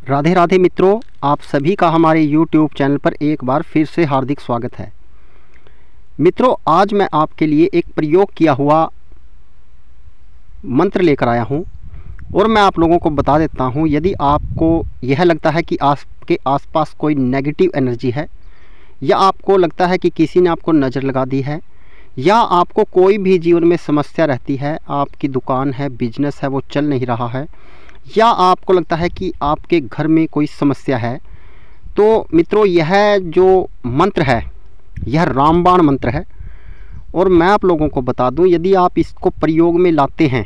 राधे राधे मित्रों, आप सभी का हमारे YouTube चैनल पर एक बार फिर से हार्दिक स्वागत है। मित्रों, आज मैं आपके लिए एक प्रयोग किया हुआ मंत्र लेकर आया हूं और मैं आप लोगों को बता देता हूं, यदि आपको यह लगता है कि आपके आसपास कोई नेगेटिव एनर्जी है, या आपको लगता है कि किसी ने आपको नज़र लगा दी है, या आपको कोई भी जीवन में समस्या रहती है, आपकी दुकान है, बिजनेस है, वो चल नहीं रहा है, या आपको लगता है कि आपके घर में कोई समस्या है, तो मित्रों यह जो मंत्र है यह रामबाण मंत्र है। और मैं आप लोगों को बता दूं, यदि आप इसको प्रयोग में लाते हैं,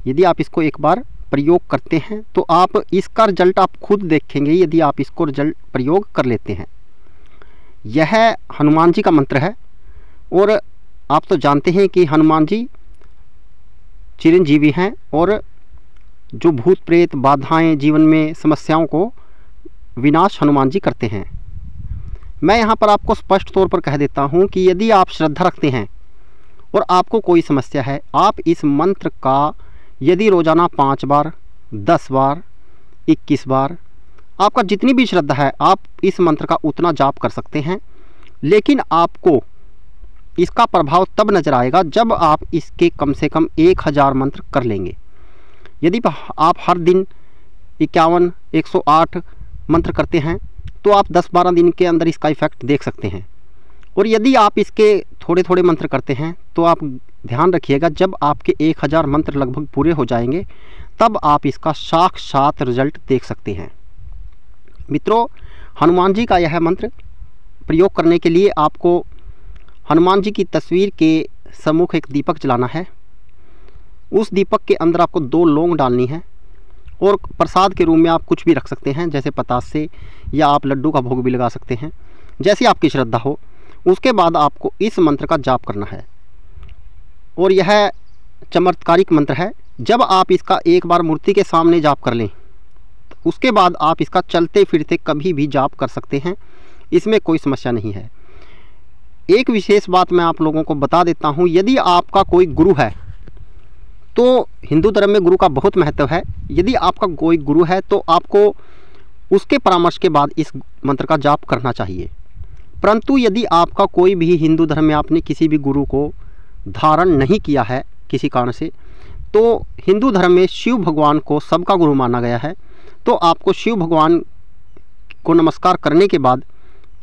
यदि आप इसको एक बार प्रयोग करते हैं तो आप इसका रिजल्ट आप खुद देखेंगे। यदि आप इसको रिजल्ट प्रयोग कर लेते हैं, यह हनुमान जी का मंत्र है। और आप तो जानते हैं कि हनुमान जी चिरंजीवी हैं और जो भूत प्रेत बाधाएं जीवन में समस्याओं को विनाश हनुमान जी करते हैं। मैं यहाँ पर आपको स्पष्ट तौर पर कह देता हूँ कि यदि आप श्रद्धा रखते हैं और आपको कोई समस्या है, आप इस मंत्र का यदि रोज़ाना 5 बार, 10 बार, 21 बार, आपका जितनी भी श्रद्धा है, आप इस मंत्र का उतना जाप कर सकते हैं। लेकिन आपको इसका प्रभाव तब नज़र आएगा जब आप इसके कम से कम 1000 मंत्र कर लेंगे। यदि आप हर दिन 51, 108 मंत्र करते हैं तो आप 10-12 दिन के अंदर इसका इफ़ेक्ट देख सकते हैं। और यदि आप इसके थोड़े थोड़े मंत्र करते हैं तो आप ध्यान रखिएगा, जब आपके 1000 मंत्र लगभग पूरे हो जाएंगे तब आप इसका साक्षात रिजल्ट देख सकते हैं। मित्रों, हनुमान जी का यह मंत्र प्रयोग करने के लिए आपको हनुमान जी की तस्वीर के सम्मुख एक दीपक जलाना है। उस दीपक के अंदर आपको 2 लौंग डालनी है और प्रसाद के रूप में आप कुछ भी रख सकते हैं, जैसे पतासे, या आप लड्डू का भोग भी लगा सकते हैं, जैसी आपकी श्रद्धा हो। उसके बाद आपको इस मंत्र का जाप करना है और यह चमत्कारिक मंत्र है। जब आप इसका एक बार मूर्ति के सामने जाप कर लें, उसके बाद आप इसका चलते फिरते कभी भी जाप कर सकते हैं, इसमें कोई समस्या नहीं है। एक विशेष बात मैं आप लोगों को बता देता हूँ, यदि आपका कोई गुरु है तो हिंदू धर्म में गुरु का बहुत महत्व है। यदि आपका कोई गुरु है तो आपको उसके परामर्श के बाद इस मंत्र का जाप करना चाहिए। परंतु यदि आपका कोई भी हिंदू धर्म में आपने किसी भी गुरु को धारण नहीं किया है किसी कारण से, तो हिंदू धर्म में शिव भगवान को सबका गुरु माना गया है। तो आपको शिव भगवान को नमस्कार करने के बाद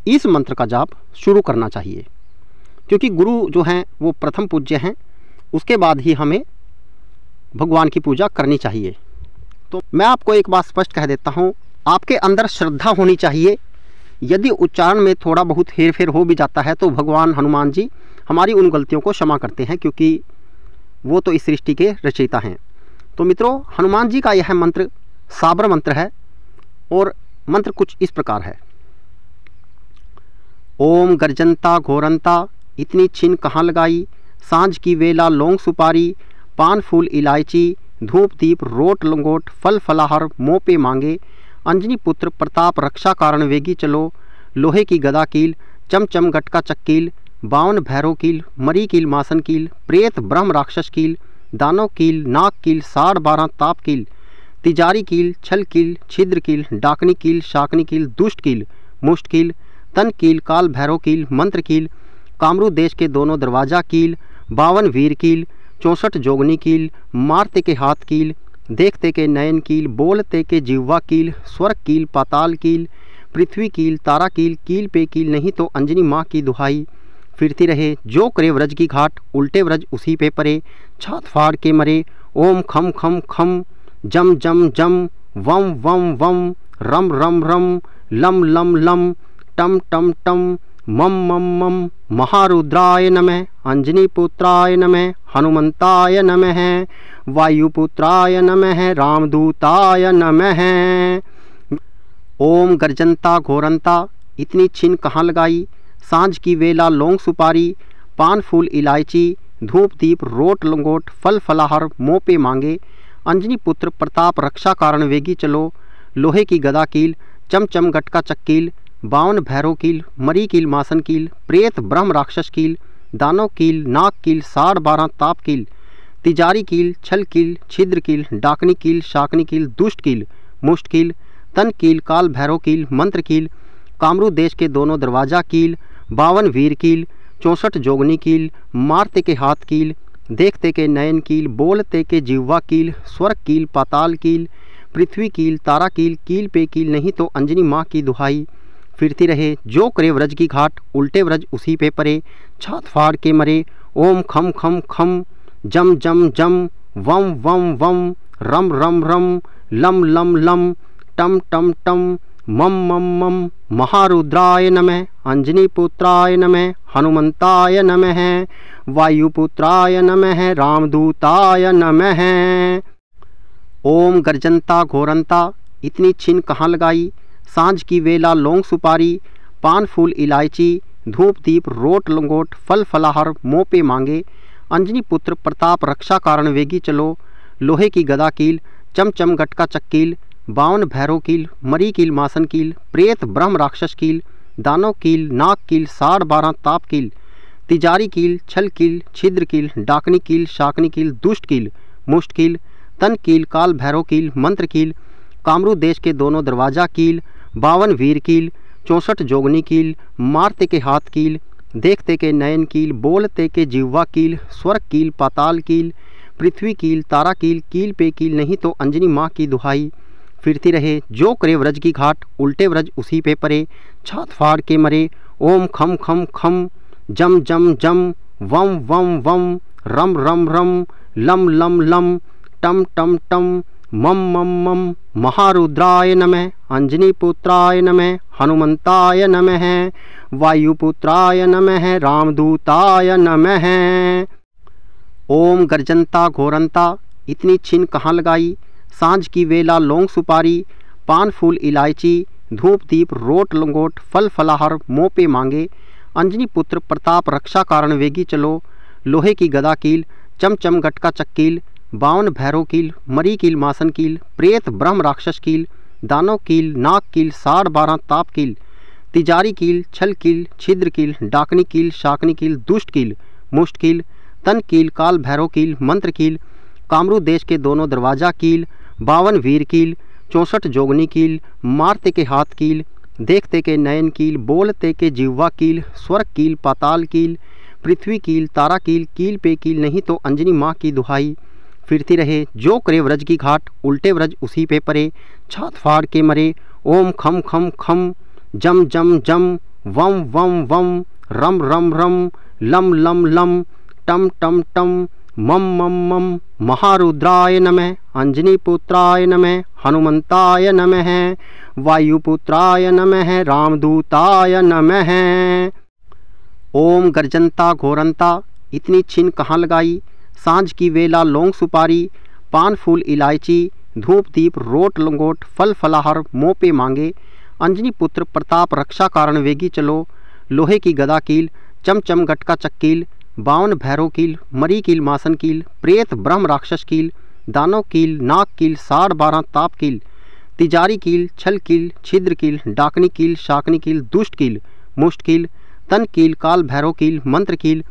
इस मंत्र का जाप शुरू करना चाहिए, क्योंकि गुरु जो हैं वो प्रथम पूज्य हैं, उसके बाद ही हमें भगवान की पूजा करनी चाहिए। तो मैं आपको एक बात स्पष्ट कह देता हूँ, आपके अंदर श्रद्धा होनी चाहिए। यदि उच्चारण में थोड़ा बहुत हेर फेर हो भी जाता है तो भगवान हनुमान जी हमारी उन गलतियों को क्षमा करते हैं, क्योंकि वो तो इस सृष्टि के रचयिता हैं। तो मित्रों, हनुमान जी का यह मंत्र साबर मंत्र है और मंत्र कुछ इस प्रकार है। ओम गर्जनता घोरंता इतनी छिन कहाँ लगाई, सांझ की वेला लौंग सुपारी, पान फूल इलायची, धूप दीप रोट लंगोट, फल फलाहार मोह पे मांगे, अंजनी पुत्र प्रताप रक्षा कारण वेगी चलो, लोहे की गदा कील, चमचम गटका चक्कील, 52 भैरव कील, मरी कील मासन कील, प्रेत ब्रह्म राक्षस कील, दानव कील, नाग कील, 12 ताप कील, तिजारी कील, छल कील, छिद्र कील, डाकनी कील, शाकनी कील, दुष्ट कील, मुष्ट कील, तन कील, काल भैरव कील, मंत्र कील, कामरू देश के दोनों दरवाजा कील, 52 वीर कील, 64 जोगनी कील, मारते के हाथ कील, देखते के नयन कील, बोलते के जिह्वा कील, स्वर्ग कील, पाताल कील, पृथ्वी कील, तारा कील, कील पे कील, नहीं तो अंजनी माँ की दुहाई, फिरती रहे जो करे व्रज की घाट, उल्टे व्रज उसी पे परे, छात फाड़ के मरे, ओम खम खम खम, जम जम जम, वम वम वम, रम रम रम, लम लम लम, टम टम टम, मम मम मम, महारुद्राय नमः, अंजनी पुत्राय नमः, हनुमंताय नमः, वायुपुत्राय नमः, रामदूताय नमः। ओम गर्जनता घोरंता इतनी छिन कहाँ लगाई, सांझ की वेला लौंग सुपारी, पान फूल इलायची, धूप दीप रोट लंगोट, फल फलाहार मोह पे मांगे, अंजनी पुत्र प्रताप रक्षा कारण वेगी चलो, लोहे की गदा कील, चमचम गटका चक्कील, 52 भैरव कील, मरी कील मासन कील, प्रेत ब्रह्म राक्षस कील, दानव कील, नाग कील, 12 ताप कील, तिजारी कील, छल कील, छिद्र कील, डाकनी कील, शाकनी कील, दुष्ट कील, मुष्ट कील, तन कील, काल भैरव कील, मंत्र कील, कामरू देश के दोनों दरवाजा कील, 52 वीर कील, 64 जोगनी कील, मारते के हाथ कील, देखते के नयन कील, बोलते के जिह्वा कील, स्वर्ग कील, पाताल कील, पृथ्वी कील, तारा कील, कील पे कील, नहीं तो अंजनी माँ की दुहाई। फिरती रहे जो करे व्रज की घाट, उल्टे व्रज उसी पे परे, छात फाड़ के मरे। ओम खम खम खम, जम जम जम, वम वम वम, रम रम रम, लम लम लम, टम टम टम, मम मम मम, महारुद्राय नमः, अंजनी पुत्राय नमः, हनुमंताय नमः, वायुपुत्राय नमः, रामदूताय नमः। ओम गर्जनता घोरंता, इतनी छिन कहाँ लगाई, सांझ की वेला लौंग सुपारी, पान फूल इलायची, धूप दीप रोट लंगोट, फल फलाहार मोह पे मांगे। अंजनी पुत्र प्रताप रक्षा कारण वेगी चलो, लोहे की गदा कील, चमचम गटका चक्कील, 52 भैरव कील, मरी कील, मासन कील, प्रेत ब्रह्म राक्षस कील, दानव कील, नाग कील, 12.5 ताप कील, तिजारी कील, छल कील, छिद्र कील, डाकनी कील, शाकनी कील, दुष्ट कील, मुष्ट कील, तन कील, काल भैरव कील, मंत्र कील, कामरू देश के दोनों दरवाजा कील, 52 वीर कील, 64 जोगनी कील, मारते के हाथ कील, देखते के नयन कील, बोलते के जिह्वा कील, स्वर्ग कील, पाताल कील, पृथ्वी कील, तारा कील, कील पे कील, नहीं तो अंजनी माँ की दुहाई। फिरती रहे जो करे व्रज की घाट, उल्टे व्रज उसी पे परे, छात फाड़ के मरे। ओम खम खम खम, जम जम जम, वम वम वम, रम रम रम, लम लम लम, टम टम टम, मम मम मम, महारुद्राय नमः, अंजनी पुत्राय नमः, हनुमंताय नमः, वायुपुत्राय नमः, रामदूताय नमः। ओम गर्जनता घोरंता, इतनी छिन कहाँ लगाई, सांझ की वेला लौंग सुपारी, पान फूल इलायची, धूप दीप रोट लंगोट, फल फलाहार मोह पे मांगे। अंजनी पुत्र प्रताप रक्षा कारण वेगी चलो, लोहे की गदा कील, चमचम गटका चक्कील, 52 भैरव कील, मरी कील, मासन कील, प्रेत ब्रह्म राक्षस कील, दानव कील, नाग कील, 12.5 ताप कील, तिजारी कील, छल कील, छिद्र कील, डाकनी कील, शाकनी कील, दुष्ट कील, मुष्ट कील, तन कील, काल भैरव कील, मंत्र कील, कामरू देश के दोनों दरवाजा कील, 52 वीर कील, 64 जोगनी कील, मारते के हाथ कील, देखते के नयन कील, बोलते के जिह्वा कील, स्वर्ग कील, पाताल कील, पृथ्वी कील, तारा कील, कील पे कील, नहीं तो अंजनी माँ की दुहाई। फिरती रहे जो करे व्रज की घाट, उल्टे व्रज उसी पे परे, छात फाड़ के मरे। ओम खम खम खम, जम जम जम, वम वम वम, रम रम रम, लम लम लम, टम टम टम, मम मम मम, महारुद्राय नमः, अंजनी पुत्राय नमः, हनुमंताय नमः, वायुपुत्राय नमः, रामदूताय नमः। ओम गर्जनता घोरंता, इतनी छिन कहाँ लगाई, सांझ की वेला लौंग सुपारी, पान फूल इलायची, धूप दीप रोट लंगोट, फल फलाहार मोह पे मांगे। अंजनी पुत्र प्रताप रक्षा कारण वेगी चलो, लोहे की गदा कील, चमचम गटका चक्कील, 52 भैरव कील, मरी कील, मासन कील, प्रेत ब्रह्म राक्षस कील, दानव कील, नाग कील, 12.5 ताप कील, तिजारी कील, छल कील, छिद्र कील, डाकनी कील, शाकनी कील, दुष्ट कील, मुष्ट कील, तन कील, काल भैरव कील, मंत्र कील,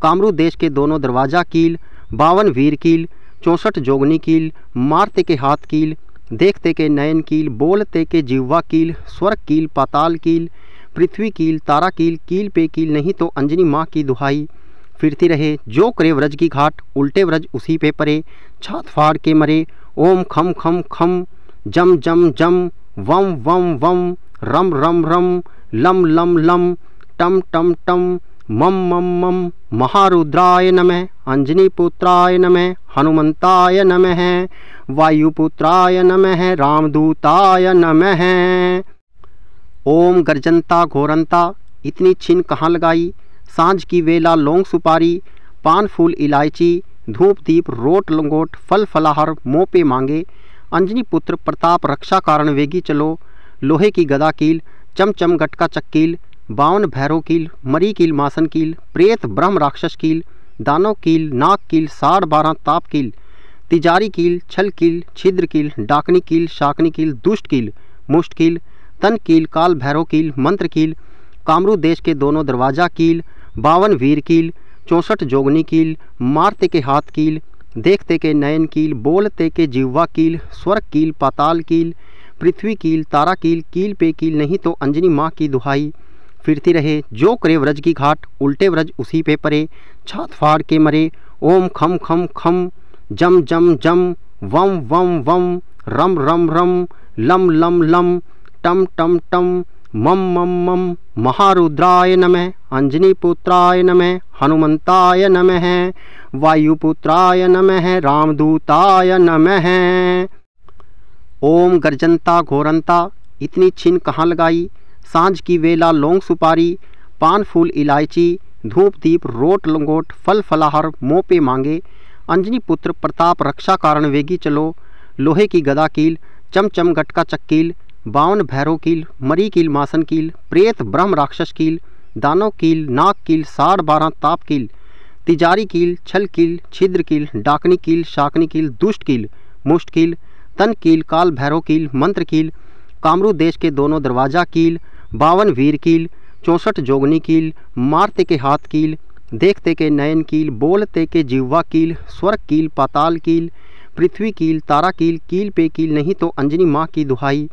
कामरू देश के दोनों दरवाजा कील, 52 वीर कील, 64 जोगनी कील, मारते के हाथ कील, देखते के नयन कील, बोलते के जिह्वा कील, स्वर्ग कील, पाताल कील, पृथ्वी कील, तारा कील, कील पे कील, नहीं तो अंजनी माँ की दुहाई। फिरती रहे जो करे व्रज की घाट, उल्टे व्रज उसी पे परे, छात फाड़ के मरे। ओम खम खम खम, जम जम जम, वम वम वम, रम रम रम, लम लम लम, टम टम टम, मम मम मम, महारुद्राय नमः, अंजनी पुत्राय नमः, हनुमंताय नमः, वायुपुत्राय नमः, रामदूताय नमः। ओम गर्जनता घोरंता, इतनी छिन कहाँ लगाई, सांझ की वेला लौंग सुपारी, पान फूल इलायची, धूप दीप रोट लंगोट, फल फलाहार मोह पे मांगे। अंजनी पुत्र प्रताप रक्षा कारण वेगी चलो, लोहे की गदा कील, चमचम गटका चक्कील, 52 भैरव कील, मरी कील, मासन कील, प्रेत ब्रह्म राक्षस कील, दानव कील, नाग कील, 12.5 ताप कील, तिजारी कील, छल कील, छिद्र कील, डाकनी कील, शाकनी कील, दुष्ट कील, मुष्ट कील, तन कील, काल भैरव कील, मंत्र कील, कामरू देश के दोनों दरवाजा कील, 52 वीर कील, 64 जोगनी कील, मारते के हाथ कील, देखते के नयन कील, बोलते के जिह्वा कील, स्वर्ग कील, पाताल कील, पृथ्वी कील तारा कील, कील पे कील नहीं तो अंजनी माँ की दुहाई। फिरती रहे जो करे व्रज की घाट, उल्टे व्रज उसी पे परे, छात फाड़ के मरे। ओम खम खम खम, जम जम जम, वम वम वम, रम रम रम, लम लम लम, टम टम टम, मम मम मम। महारुद्राय नमः, अंजनी पुत्राय नमः, हनुमंताय नमः, वायुपुत्राय नमः, रामदूताय नमः। ओम गर्जनता घोरंता, इतनी छिन कहाँ लगाई, सांझ की वेला लौंग सुपारी, पान फूल इलायची, धूप दीप रोट लंगोट, फल फलाहार मोह पे मांगे। अंजनी पुत्र प्रताप रक्षा कारण वेगी चलो, लोहे की गदा कील, चमचम गटका चक्कील, 52 भैरव कील, मरी कील मासन कील, प्रेत ब्रह्म राक्षस कील, दानव कील, नाग कील, 12.5 ताप कील, तिजारी कील, छल कील, छिद्र कील, डाकनी कील, शाकनी कील, दुष्ट कील, मुष्ट कील, तन कील, काल भैरव कील, मंत्र कील, कामरू देश के दोनों दरवाजा कील, 52 वीर कील, 64 जोगनी कील, मारते के हाथ कील, देखते के नयन कील, बोलते के जिह्वा कील, स्वर्ग कील, पाताल कील, पृथ्वी कील, तारा कील, कील पे कील नहीं तो अंजनी माँ की दुहाई।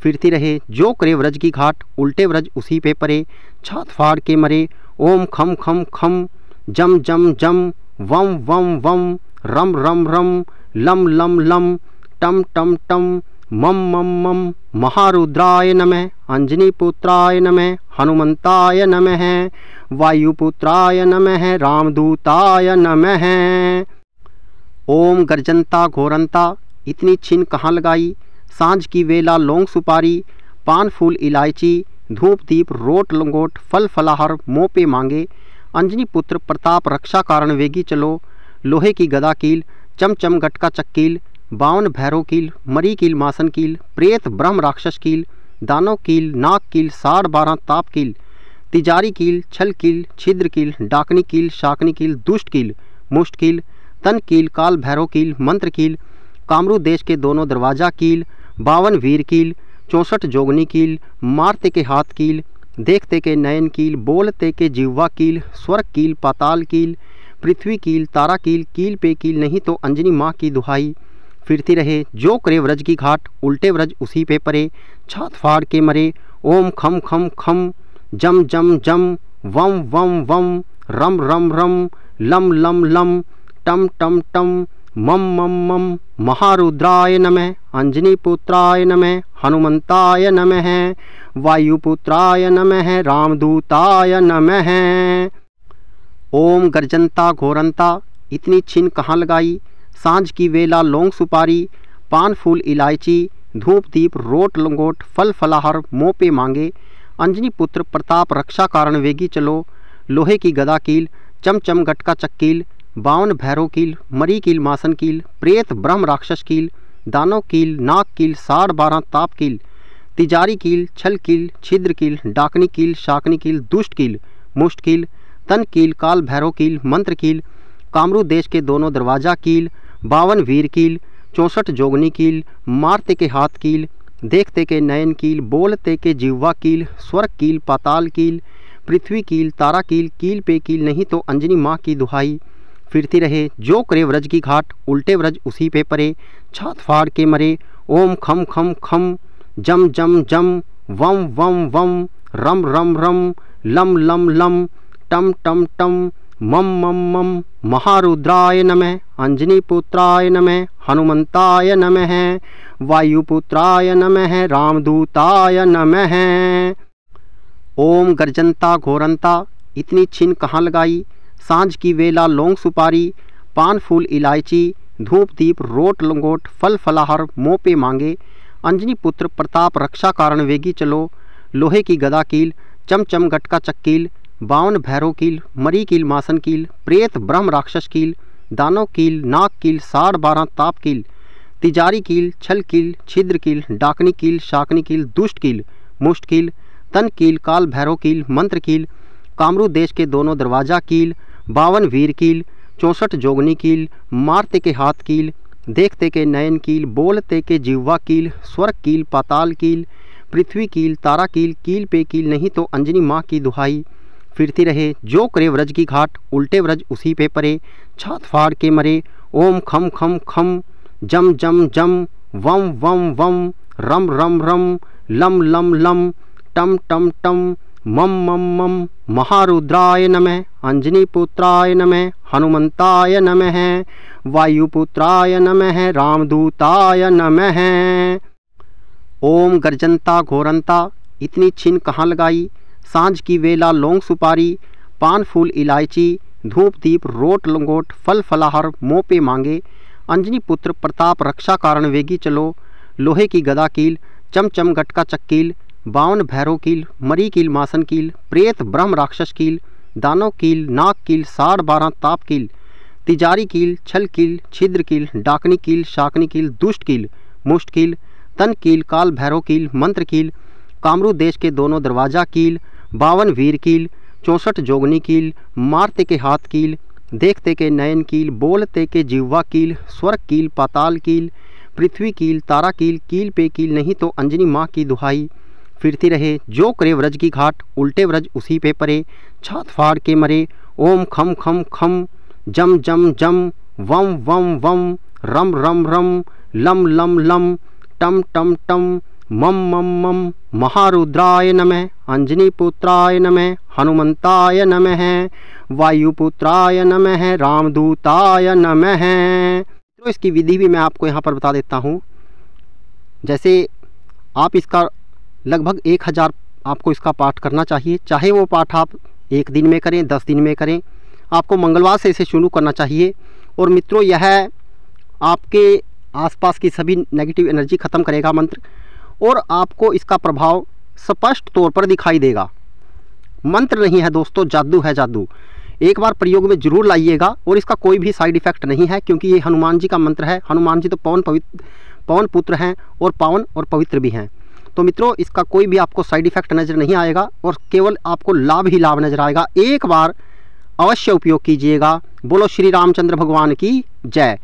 फिरती रहे जो करे व्रज की घाट, उल्टे व्रज उसी पे परे, छात फाड़ के मरे। ओम खम खम खम, जम जम जम, वम वम वम, रम रम रम, लम लम लम, टम टम टम, मम मम मम। महारुद्राय नमः, अंजनी पुत्राय नमः, हनुमंताय नमः, वायुपुत्राय नमः, रामदूताय नमः। ओम गर्जनता घोरंता, इतनी छिन कहाँ लगाई, सांझ की वेला लौंग सुपारी, पान फूल इलायची, धूप दीप रोट लंगोट, फल फलाहार मोह पे मांगे। अंजनी पुत्र प्रताप रक्षा कारण वेगी चलो, लोहे की गदा कील, चमचम गटका चक्कील, 52 भैरव कील, मरी कील मासन कील, प्रेत ब्रह्म राक्षस कील, दानव कील, नाग कील, 12.5 ताप कील, तिजारी कील, छल कील, छिद्र कील, डाकनी कील, शाकनी कील, दुष्ट कील, मुष्ट कील, तन कील, काल भैरव कील, मंत्र कील, कामरू देश के दोनों दरवाजा कील, 52 वीर कील, 64 जोगनी कील, मारते के हाथ कील, देखते के नयन कील, बोलते के जिह्वा कील, स्वर्ग कील, पाताल कील, पृथ्वी कील, तारा कील, कील पे कील नहीं तो अंजनी माँ की दुहाई। फिरती रहे जो करे व्रज की घाट, उल्टे व्रज उसी पे परे, छात फाड़ के मरे। ओम खम खम खम, जम जम जम, वम वम वम, रम रम रम, लम लम लम, टम टम टम, मम मम मम। महारुद्राय नमः, अंजनी पुत्राय नमः, हनुमंताय नमः, वायुपुत्राय नमः, रामदूताय नमः। ओम गर्जनता घोरंता, इतनी छिन कहाँ लगाई, सांझ की वेला लौंग सुपारी, पान फूल इलायची, धूप दीप रोट लंगोट, फल फलाहार मोह पे मांगे। अंजनी पुत्र प्रताप रक्षा कारण वेगी चलो, लोहे की गदा कील, चमचम गटका चक्कील, 52 भैरव कील, मरी कील मासन कील, प्रेत ब्रह्म राक्षस कील, दानव कील, नाग कील, 12.5 ताप कील, तिजारी कील, छल कील, छिद्र कील, डाकनी कील, शाकनी कील, दुष्ट कील, मुष्ट कील, तन कील, काल भैरव कील, मंत्र कील, कामरू देश के दोनों दरवाजा कील, 52 वीर कील, 64 जोगनी कील, मारते के हाथ कील, देखते के नयन कील, बोलते के जिह्वा कील, स्वर्ग कील, पाताल कील, पृथ्वी कील, तारा कील, कील पे कील नहीं तो अंजनी माँ की दुहाई। फिरती रहे जो करे व्रज की घाट, उल्टे व्रज उसी पे परे, छात फाड़ के मरे। ओम खम खम खम, जम जम जम, वम वम वम, रम रम रम, लम लम लम, टम टम टम, मम मम मम। महारुद्राय नमः, अंजनी पुत्राय नमः, हनुमंताय नमः, वायुपुत्राय नमः, रामदूताय नमः। ओम गर्जनता घोरंता, इतनी छिन कहाँ लगाई, सांझ की वेला लौंग सुपारी, पान फूल इलायची, धूप दीप रोट लंगोट, फल फलाहार मोह पे मांगे। अंजनी पुत्र प्रताप रक्षा कारण वेगी चलो, लोहे की गदा कील, चमचम गटका चक्कील, 52 भैरव कील, मरी कील मासन कील, प्रेत ब्रह्म राक्षस कील, दानव कील, नाग कील, 12.5 ताप कील, तिजारी कील, छल कील, छिद्र कील, डाकनी कील, शाकनी कील, दुष्ट कील, मुष्ट कील, तन कील, काल भैरव कील, मंत्र कील, कामरू देश के दोनों दरवाजा कील, 52 वीर कील, 64 जोगनी कील, मारते के हाथ कील, देखते के नयन कील, बोलते के जिह्वा कील, स्वर्ग कील, पाताल कील, पृथ्वी कील, तारा कील, कील पे कील नहीं तो अंजनी माँ की दुहाई। फिरती रहे जो करे व्रज की घाट, उल्टे व्रज उसी पे परे, छात फाड़ के मरे। ओम खम खम खम, जम जम जम, वम वम वम, रम रम रम, लम लम लम, टम टम टम, मम मम मम, महारुद्राय नमः, अंजनीपुत्राय नमः, हनुमंताय नमः, वायुपुत्राय नमः, रामदूताय नमः। ओम गर्जनता घोरंता, इतनी छीन कहाँ लगाई, सांझ की वेला लौंग सुपारी, पान फूल इलायची, धूप दीप रोट लंगोट, फल फलाहार मोह पे मांगे, अंजनी पुत्र प्रताप रक्षा कारण वेगी चलो, लोहे की गदा कील, चमचम गटका चक्कील, 52 भैरव कील, मरी कील मासन कील, प्रेत ब्रह्म राक्षस कील, दानव कील, नाग कील, 12.5 ताप कील, तिजारी कील, छल कील, छिद्र कील, डाकनी कील, शाकनी कील, दुष्ट कील, मुष्ट कील, तन कील, काल भैरव कील, मंत्र कील, कामरू देश के दोनों दरवाजा कील, 52 वीर कील, 64 जोगनी कील, मारते के हाथ कील, देखते के नयन कील, बोलते के जिह्वा कील, स्वर्ग कील, पाताल कील, पृथ्वी कील, तारा कील, कील पे कील, नहीं तो अंजनी माँ की दुहाई, फिरती रहे जो करे व्रज की घाट, उल्टे व्रज उसी पे परे, छात फाड़ के मरे, ओम खम खम खम, जम जम जम, वम वम वम, रम रम रम, लम लम लम, टम टम टम, मम मम मम, महारुद्राय नमः, अंजनीपुत्राय नमः, हनुमंताय नमः, वायुपुत्राय नमः, रामदूताय नमः। तो इसकी विधि भी मैं आपको यहाँ पर बता देता हूँ। जैसे आप इसका लगभग 1000 आपको इसका पाठ करना चाहिए, चाहे वो पाठ आप 1 दिन में करें, 10 दिन में करें, आपको मंगलवार से इसे शुरू करना चाहिए। और मित्रों, यह आपके आसपास की सभी नेगेटिव एनर्जी ख़त्म करेगा मंत्र, और आपको इसका प्रभाव स्पष्ट तौर पर दिखाई देगा। मंत्र नहीं है दोस्तों, जादू है जादू। एक बार प्रयोग में ज़रूर लाइएगा, और इसका कोई भी साइड इफ़ेक्ट नहीं है, क्योंकि ये हनुमान जी का मंत्र है। हनुमान जी तो पवन पुत्र हैं और पावन और पवित्र भी हैं। तो मित्रों, इसका कोई भी आपको साइड इफ़ेक्ट नज़र नहीं आएगा, और केवल आपको लाभ ही लाभ नज़र आएगा। एक बार अवश्य उपयोग कीजिएगा। बोलो श्री रामचंद्र भगवान की जय।